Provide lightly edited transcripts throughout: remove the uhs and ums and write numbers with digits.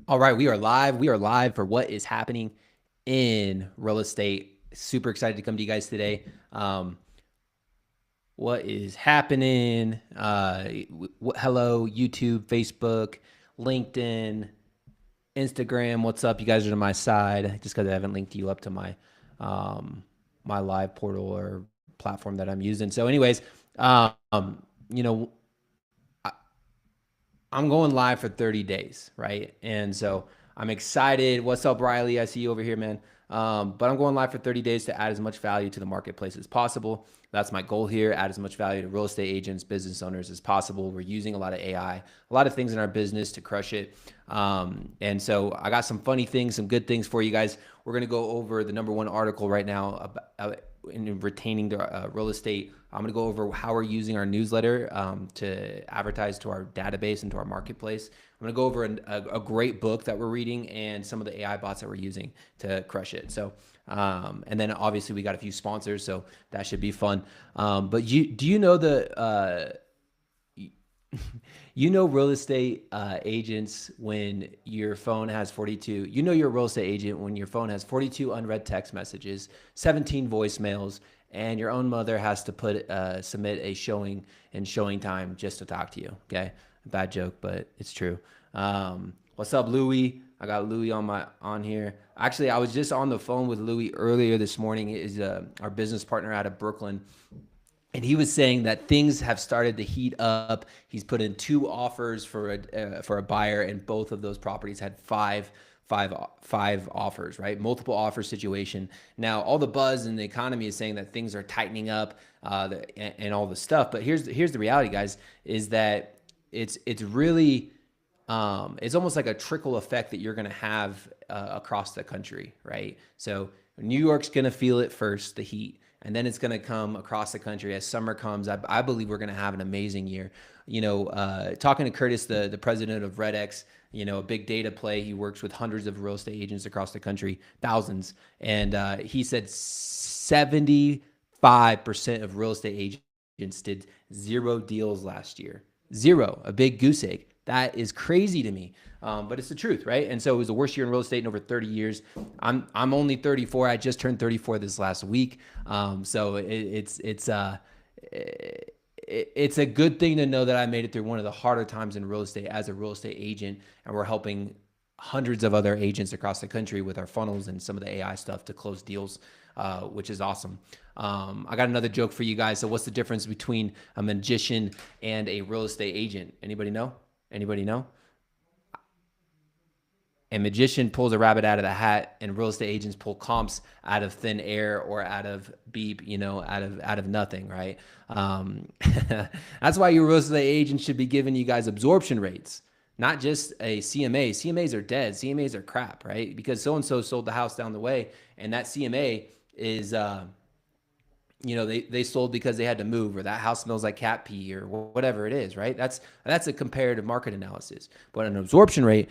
All right, we are live. We are live for what is happening in real estate. Super excited to come to you guys today. What is happening? Hello, YouTube, Facebook, LinkedIn, Instagram. What's up? You guys are to my side just because I haven't linked you up to my live portal or platform that I'm using. So, anyways, you know, I'm going live for 30 days, right? And so I'm excited. What's up, Riley? I see you over here, man. But I'm going live for 30 days to add as much value to the marketplace as possible. That's my goal here. Add as much value to real estate agents, business owners as possible. We're using a lot of AI, a lot of things in our business to crush it. And so I got some funny things, some good things for you guys. We're going to go over the number one article right now about, in retaining the real estate. I'm going to go over how we're using our newsletter to advertise to our database and to our marketplace. I'm going to go over a great book that we're reading and some of the AI bots that we're using to crush it. So, and then obviously we got a few sponsors, so that should be fun. But do you know you know real estate agents when your phone has 42, you know you're a real estate agent when your phone has 42 unread text messages, 17 voicemails, and your own mother has to submit a showing time just to talk to you. Okay, bad joke, but it's true. What's up, Louie? I got Louie on here. Actually, I was just on the phone with Louie earlier this morning. Is our business partner out of Brooklyn, and he was saying that things have started to heat up. He's put in two offers for a buyer, and both of those properties had five offers, right? Multiple offer situation. Now, all the buzz in the economy is saying that things are tightening up and all the stuff. But here's the reality, guys, is that it's really it's almost like a trickle effect that you're going to have across the country, right? So New York's going to feel it first, the heat, and then it's going to come across the country as summer comes. I believe we're going to have an amazing year. Talking to Curtis, the president of RedX, a big data play. He works with hundreds of real estate agents across the country, thousands, and he said 75% of real estate agents did 0 deals last year. 0, a big goose egg. That is crazy to me, but it's the truth, right? And so it was the worst year in real estate in over 30 years. I'm only 34. I just turned 34 this last week, so it's a good thing to know that I made it through one of the harder times in real estate as a real estate agent, and we're helping hundreds of other agents across the country with our funnels and some of the AI stuff to close deals, which is awesome. I got another joke for you guys. So what's the difference between a magician and a real estate agent? Anybody know? Anybody know? A magician pulls a rabbit out of the hat, and real estate agents pull comps out of thin air or out of beep, out of nothing, right? That's why your real estate agent should be giving you guys absorption rates, not just a CMA. CMAs are dead. CMAs are crap, right? Because so-and-so sold the house down the way, and that CMA is they sold because they had to move, or that house smells like cat pee, or whatever it is, right? That's a comparative market analysis. But an absorption rate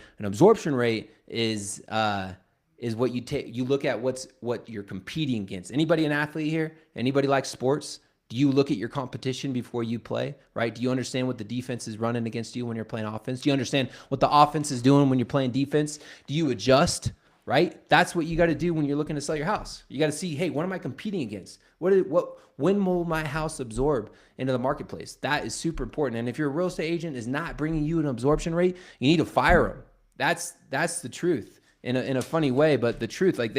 is what you look at what you're competing against. Anybody an athlete here? Anybody like sports? Do you look at your competition before you play, right? Do you understand what the defense is running against you when you're playing offense? Do you understand what the offense is doing when you're playing defense? Do you adjust? Right? That's what you got to do when you're looking to sell your house. You got to see, hey, what am I competing against? When will my house absorb into the marketplace? That is super important. And if your real estate agent is not bringing you an absorption rate, you need to fire them. That's the truth in a funny way, but the truth, like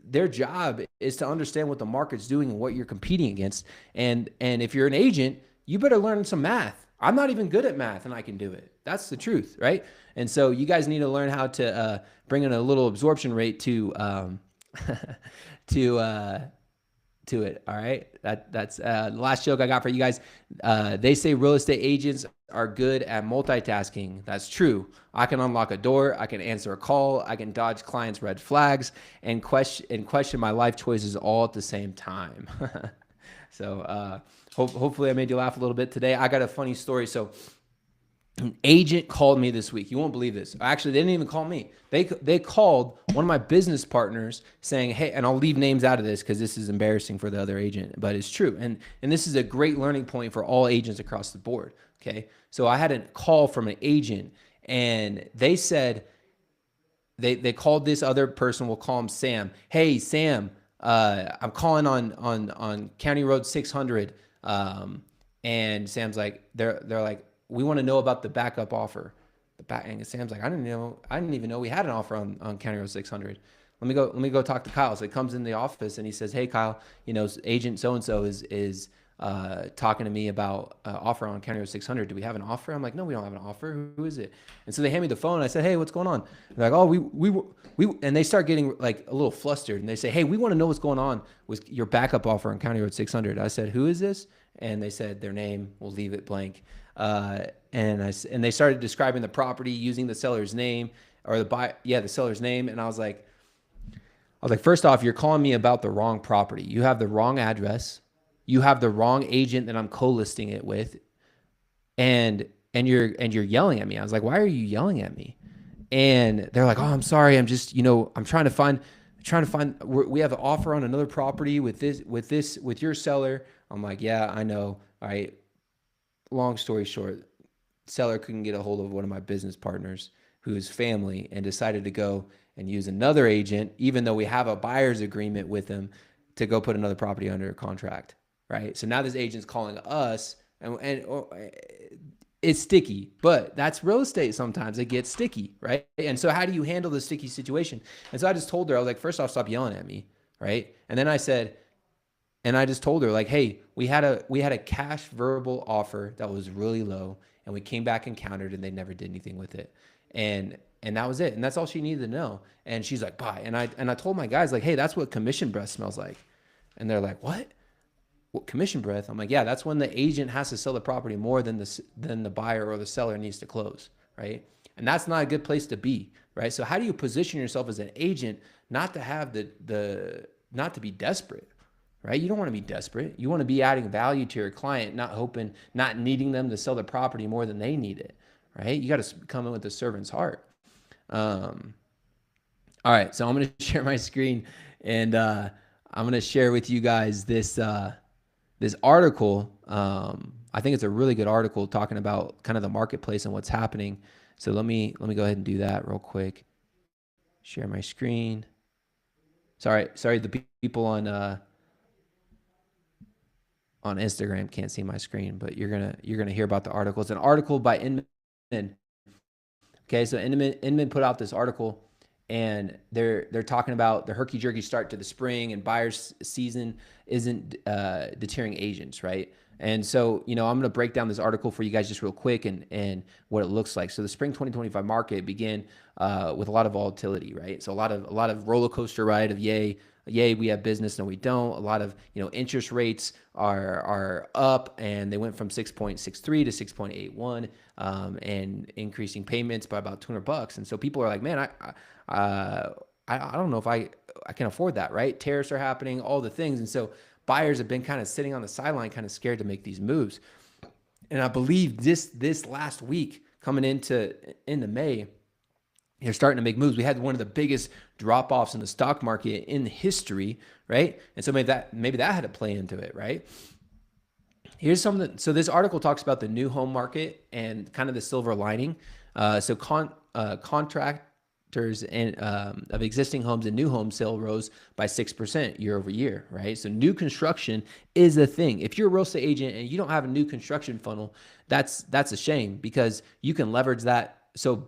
their job is to understand what the market's doing and what you're competing against. And if you're an agent, you better learn some math. I'm not even good at math and I can do it. That's the truth, right? And so you guys need to learn how to bring in a little absorption rate to it. All right. That's the last joke I got for you guys. They say real estate agents are good at multitasking. That's true. I can unlock a door. I can answer a call. I can dodge clients' red flags and question my life choices all at the same time. So hopefully I made you laugh a little bit today. I got a funny story. So an agent called me this week. You won't believe this. Actually, they didn't even call me. They called one of my business partners saying, hey, and I'll leave names out of this because this is embarrassing for the other agent, but it's true. And this is a great learning point for all agents across the board. Okay. So I had a call from an agent and they said, they called this other person. We'll call him Sam. Hey, Sam, I'm calling on County Road 600. And Sam's like, they're like, we want to know about the backup offer. And Sam's like, I didn't even know we had an offer on County Road 600. Let me go talk to Kyle. So he comes in the office and he says, hey, Kyle, agent so-and-so is talking to me about offer on County Road 600. Do we have an offer? I'm like, no, we don't have an offer. Who is it? And so they hand me the phone. I said, hey, what's going on? And they're like, oh, we, and they start getting like a little flustered and they say, hey, we want to know what's going on with your backup offer on County Road 600. I said, who is this? And they said their name. We'll leave it blank. And they started describing the property using the seller's name or the seller's name. And I was like, first off, you're calling me about the wrong property. You have the wrong address. You have the wrong agent that I'm co-listing it with. And you're yelling at me. I was like, why are you yelling at me? And they're like, oh, I'm sorry. I'm just, I'm trying to find, we have an offer on another property with your seller. I'm like, yeah, I know. All right. Long story short, seller couldn't get a hold of one of my business partners who is family and decided to go and use another agent, even though we have a buyer's agreement with him, to go put another property under contract, right? So now this agent's calling us, and it's sticky, but that's real estate. Sometimes it gets sticky, right? And so how do you handle the sticky situation? And so I just told her, I was like, first off, stop yelling at me, right? And then I just told her like, hey, we had a cash verbal offer that was really low, and we came back and countered, and they never did anything with it. And that was it. And that's all she needed to know. And she's like, bye. And I told my guys like, hey, that's what commission breath smells like. And they're like, what commission breath? I'm like, yeah, that's when the agent has to sell the property more than the buyer or the seller needs to close, right? And that's not a good place to be, right? So how do you position yourself as an agent not to have not to be desperate, right? You don't want to be desperate. You want to be adding value to your client, not needing them to sell the property more than they need it, right? You got to come in with a servant's heart. All right, so I'm going to share my screen, and I'm going to share with you guys this article. I think it's a really good article talking about kind of the marketplace and what's happening. So let me go ahead and do that real quick. Share my screen. Sorry, the people on Instagram can't see my screen, but you're gonna hear about the article. It's an article by Inman. Okay, so Inman put out this article, and they're talking about the herky-jerky start to the spring, and buyer's season isn't deterring agents, right? And so, I'm going to break down this article for you guys just real quick and what it looks like. So the spring 2025 market began with a lot of volatility, right? So a lot of roller coaster ride of yay, we have business, no, we don't. A lot of, interest rates are up, and they went from 6.63 to 6.81, and increasing payments by about $200. And so people are like, man, I don't know if I can afford that, right? Tariffs are happening, all the things. And so buyers have been kind of sitting on the sideline, kind of scared to make these moves. And I believe this last week coming into May, they're starting to make moves. We had one of the biggest drop-offs in the stock market in history, right? And so maybe that had to play into it, right? Here's something. So this article talks about the new home market and kind of the silver lining. So contractors and of existing homes and new home sale rose by 6% year over year, right? So new construction is a thing. If you're a real estate agent and you don't have a new construction funnel, that's a shame, because you can leverage that. So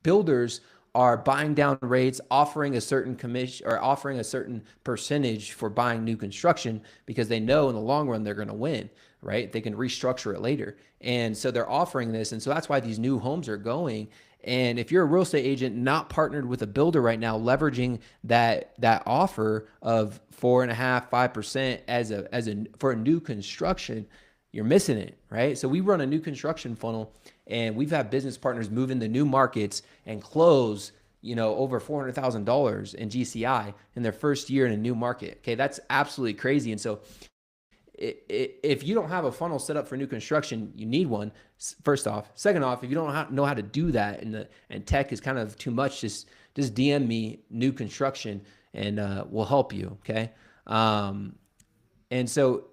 builders are buying down rates, offering a certain commission or offering a certain percentage for buying new construction, because they know in the long run they're going to win, right? They can restructure it later. And so they're offering this. And so that's why these new homes are going. And if you're a real estate agent not partnered with a builder right now, leveraging that offer of 4.5%, 5% for a new construction, you're missing it, right? So we run a new construction funnel, and we've had business partners move into new markets and close, over $400,000 in GCI in their first year in a new market. Okay, that's absolutely crazy. And so if you don't have a funnel set up for new construction, you need one, first off. Second off, if you don't know how to do that, and tech is kind of too much, just DM me new construction, and we'll help you, okay? And so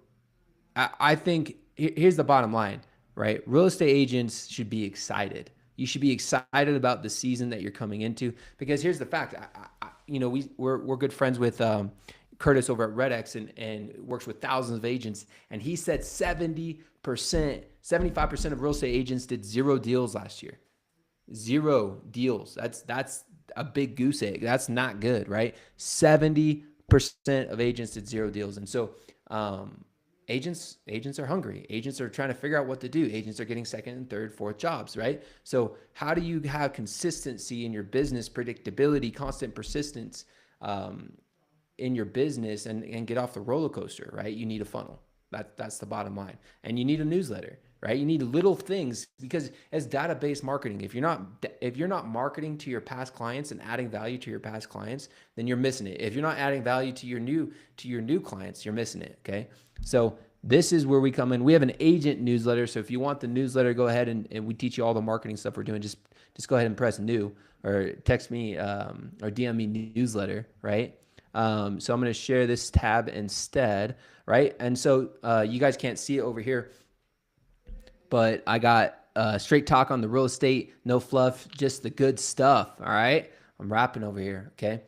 I think here's the bottom line, right? Real estate agents should be excited, You should be excited about the season that you're coming into, because here's the fact. We're good friends with Curtis over at RedX, and works with thousands of agents. And he said 70%, 75% of real estate agents did 0 deals last year. 0 deals. That's a big goose egg. That's not good, right? 70% of agents did 0 deals. And so agents are hungry. Agents are trying to figure out what to do. Agents are getting second and third, fourth jobs, right? So how do you have consistency in your business, predictability, constant persistence in your business, and get off the roller coaster, right? You need a funnel. That's the bottom line. And you need a newsletter, right? You need little things, because as database marketing, if you're not marketing to your past clients and adding value to your past clients, then you're missing it. If you're not adding value to your new clients, you're missing it. Okay. So this is where we come in. We have an agent newsletter. So if you want the newsletter, go ahead and we teach you all the marketing stuff we're doing. Just go ahead and press new, or text me or DM me newsletter, right? So I'm going to share this tab instead, right? And so you guys can't see it over here, but I got straight talk on the real estate, no fluff, just the good stuff. All right. I'm rapping over here. Okay.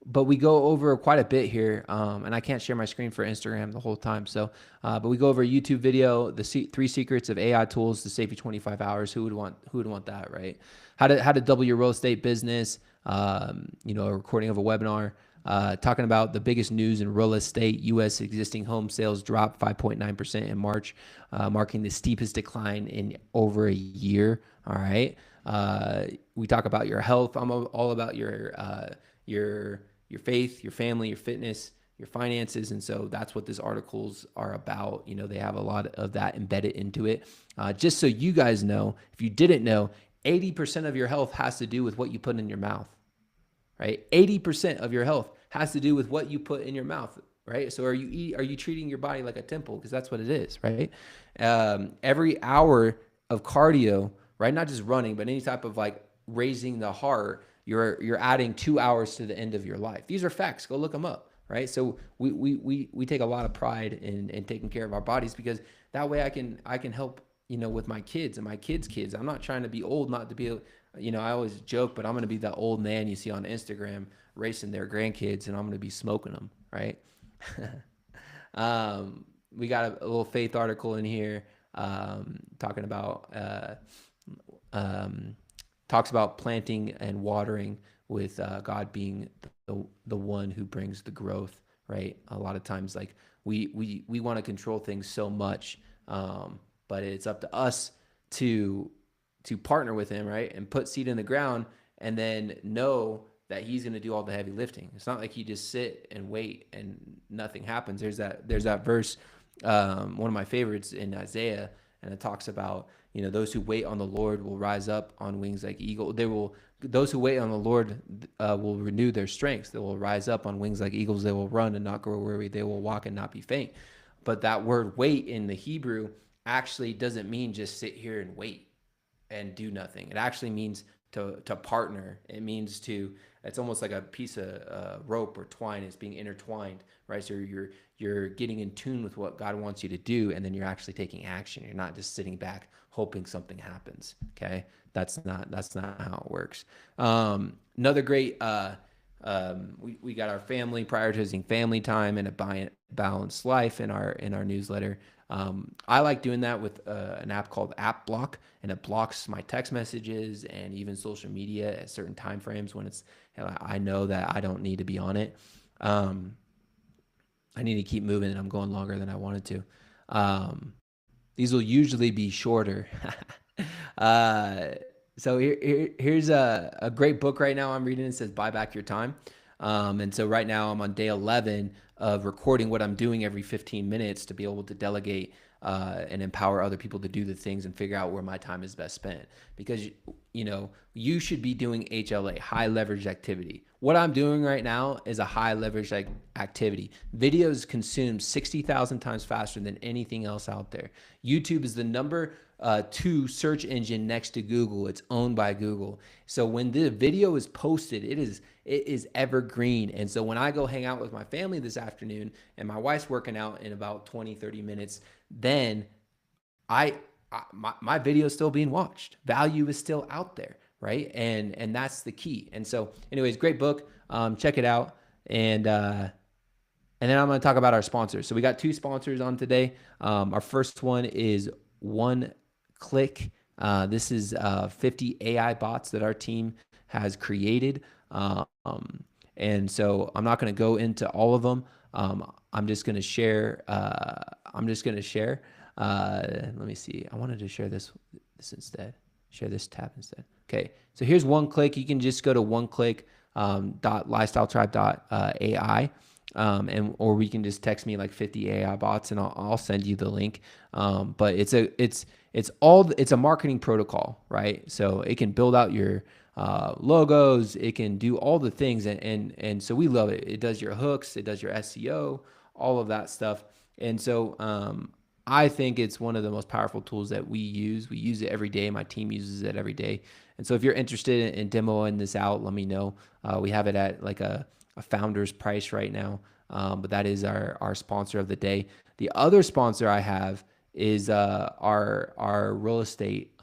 But we go over quite a bit here. And I can't share my screen for Instagram the whole time. So, but we go over a YouTube video, the 3 secrets of AI tools to save you 25 hours. Who would want that, right? How to double your real estate business. A recording of a webinar, talking about the biggest news in real estate. U.S. existing home sales dropped 5.9% in March, marking the steepest decline in over a year. All right. We talk about your health. I'm all about your faith, your family, your fitness, your finances. And so that's what these articles are about. They have a lot of that embedded into it. Just so you guys know, if you didn't know, 80% of your health has to do with what you put in your mouth, right? 80% of your health has to do with what you put in your mouth, right? So are you treating your body like a temple? Because that's what it is, right? Every hour of cardio, right? Not just running, but any type of like raising the heart, you're adding 2 hours to the end of your life. These are facts. Go look them up, right? So we take a lot of pride in taking care of our bodies, because that way I can help, with my kids and my kids' kids. I'm not trying to be old, not to be, I always joke, but I'm going to be that old man you see on Instagram racing their grandkids, and I'm going to be smoking them, right? We got a little faith article in here, talking about, talks about planting and watering, with God being the one who brings the growth, right? A lot of times, like we want to control things so much, but it's up to us to partner with him, right? And put seed in the ground, and then know that he's going to do all the heavy lifting. It's not like you just sit and wait and nothing happens. There's that verse, one of my favorites in Isaiah, and it talks about, those who wait on the Lord will rise up on wings like eagle. Those who wait on the Lord will renew their strength. They will rise up on wings like eagles. They will run and not grow weary. They will walk and not be faint. But that word wait in the Hebrew actually doesn't mean just sit here and wait and do nothing. It actually means to partner. It means it's almost like a piece of rope or twine. It's being intertwined, right? So you're getting in tune with what God wants you to do, and then you're actually taking action. You're not just sitting back hoping something happens. Okay, that's not how it works. Another great. We got our family, prioritizing family time and a balanced life in our newsletter. I like doing that with an app called App Block, and it blocks my text messages and even social media at certain time frames when I know that I don't need to be on it. I need to keep moving, and I'm going longer than I wanted to. These will usually be shorter. So here's a great book right now I'm reading. It says Buy Back Your Time. And so right now I'm on day 11 of recording what I'm doing every 15 minutes to be able to delegate and empower other people to do the things and figure out where my time is best spent. Because, you should be doing HLA, high leverage activity. What I'm doing right now is a high leverage activity. Videos consumed 60,000 times faster than anything else out there. YouTube is the number 2 search engine next to Google. It's owned by Google. So when the video is posted, it is evergreen. And so when I go hang out with my family this afternoon and my wife's working out in about 20, 30 minutes, then my video is still being watched. Value is still out there, right? And that's the key. And so, anyways, great book. Check it out. And then I'm going to talk about our sponsors. So we got two sponsors on today. Our first one is OneClick. This is 50 AI bots that our team has created. And so I'm not going to go into all of them. I'm just going to share. Let me see. I wanted to share this instead. Share this tab instead. Okay. So here's OneClick. You can just go to OneClick .lifestyletribe.ai. And or we can just text me like 50 AI bots and I'll send you the link. But it's a marketing protocol, right? So it can build out your logos, it can do all the things, and so we love it. It does your hooks, it does your SEO, all of that stuff. And so I think it's one of the most powerful tools that we use. We use it every day. My team uses it every day. And so if you're interested in demoing this out, let me know. We have it at like a founder's price right now. But that is our sponsor of the day. The other sponsor I have is our real estate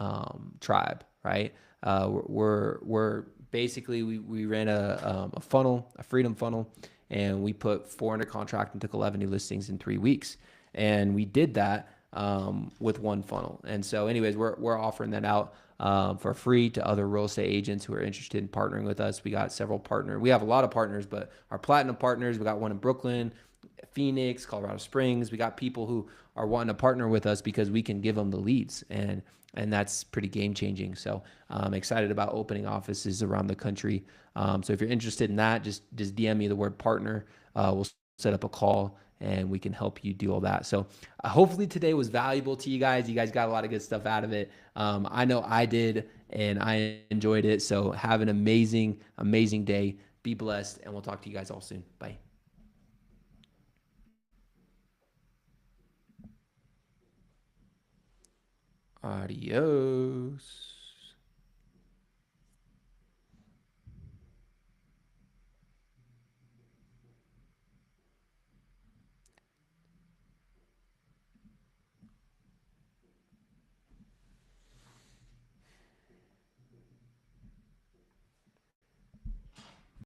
tribe, right? We're basically we ran a funnel, a freedom funnel, and we put 4 under contract and took 11 new listings in 3 weeks. And we did that with one funnel. And so anyways, we're offering that out for free to other real estate agents who are interested in partnering with us. We got several partners. We have a lot of partners, but our platinum partners, we got one in Brooklyn, Phoenix, Colorado Springs. We got people who are wanting to partner with us because we can give them the leads, and that's pretty game changing. So I'm excited about opening offices around the country. So if you're interested in that, just DM me the word partner. We'll set up a call and we can help you do all that. So hopefully today was valuable to you guys. You guys got a lot of good stuff out of it. I know I did, and I enjoyed it. So have an amazing, amazing day. Be blessed, and we'll talk to you guys all soon. Bye. Adios.